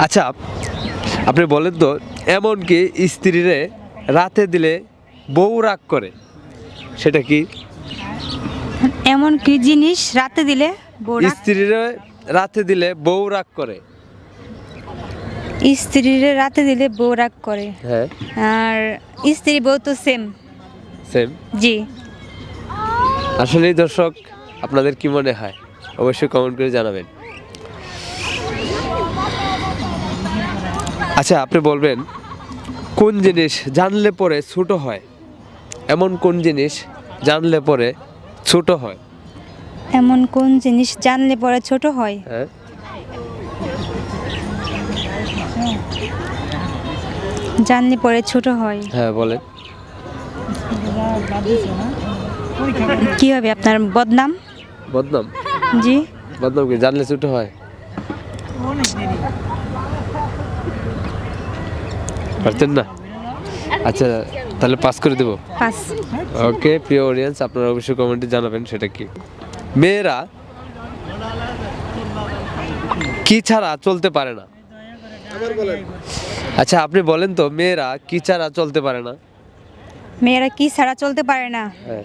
আচ্ছা, আপনি বলেন তো, এমন কি স্ত্রীরে রাতে দিলে বউ রাগ করে, সেটা কি? এমন কি জিনিস রাতে দিলে স্ত্রীরে রাতে দিলে বউ রাগ করে? স্ত্রীরে রাতে দিলে বউ রাগ করে? হ্যাঁ, আর স্ত্রী বউ তো সেম। সেম। জি। আসলেই দর্শক, আপনাদের কি মনে হয় অবশ্যই কমেন্ট করে জানাবেন। আচ্ছা, আপনি বলবেন কোন জিনিস জানলে পরে ছোট হয়? এমন কোন জিনিস জানলে পরে ছোট হয়? এমন কোন জিনিস জানলে পরে ছোট হয়? হ্যাঁ, জানলে পরে ছোট হয়? হ্যাঁ বলেন। কি হবে আপনার বদনাম? বদনাম? জি। বদনাম কি জানলে ছোট হয়? পারতেন না? আচ্ছা, তাহলে পাস করে দেবো। পাস। ওকে, প্রিয় অডিয়েন্স, আপনারা অবশ্যই কমেন্টে জানাবেন সেটা কি। মেয়েরা কি ছাড়া চলতে পারে না? আচ্ছা, আপনি বলেন তো, মেয়েরা কি ছাড়া চলতে পারে না? মেয়েরা কি ছাড়া চলতে পারে না? হ্যাঁ,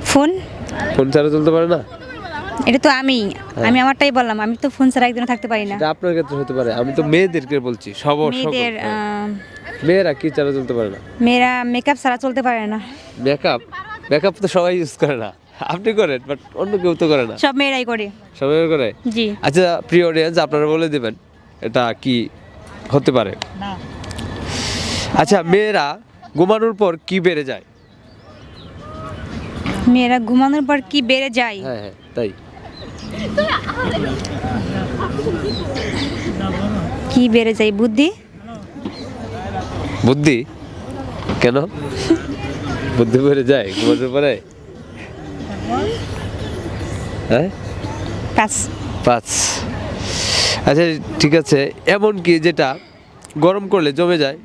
ফোন। ফোন ছাড়া চলতে পারে না? এটা তো আমি আমারটাই বললাম, আমি তো ফোন ছাড়া একদিনও থাকতে পারি না। এটা আপনার ক্ষেত্রে হতে পারে, আমি তো মেয়েদেরকে বলছি। মেয়েদের মেয়েরা কি ছাড়া চলতে পারে না? মেয়েরা মেকআপ ছাড়া চলতে পারে না। মেকআপ? মেকআপ তো সবাই ইউজ করে না, আপনি করেন, বাট অন্য কেউ তো করে না। সব মেয়েরাই করে। সবাই করে? জি। আচ্ছা, প্রিয় অডিয়েন্স, আপনারা বলে দিবেন এটা কি হতে পারে। আচ্ছা, মেয়েরা ঘুমানোর পর কি বেড়ে যায়? মেয়েরা ঘুমানোর পর কি বেড়ে যায়? হ্যাঁ হ্যাঁ, তাই। কি বেড়ে যায়? বুদ্ধি। বুদ্ধি? কেন বুদ্ধি বেড়ে যায় ঘুমানোর পরে? হ্যাঁ, পাস। পাঁচ। আচ্ছা, ঠিক আছে, এমন কি যেটা গরম করলে জমে যায়?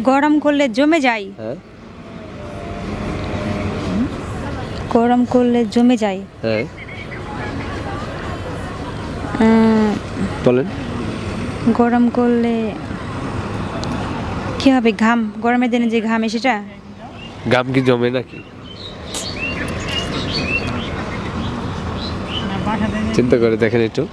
গরম করলে জমে যায়? হ্যাঁ গরম করলে জমে যায়? হ্যাঁ, উম, বলেন। গরম করলে কি হবে? ঘাম। গরমের দিনে যে ঘামে সেটা? ঘাম কি জমে নাকি? চিন্তা করে দেখেন একটু।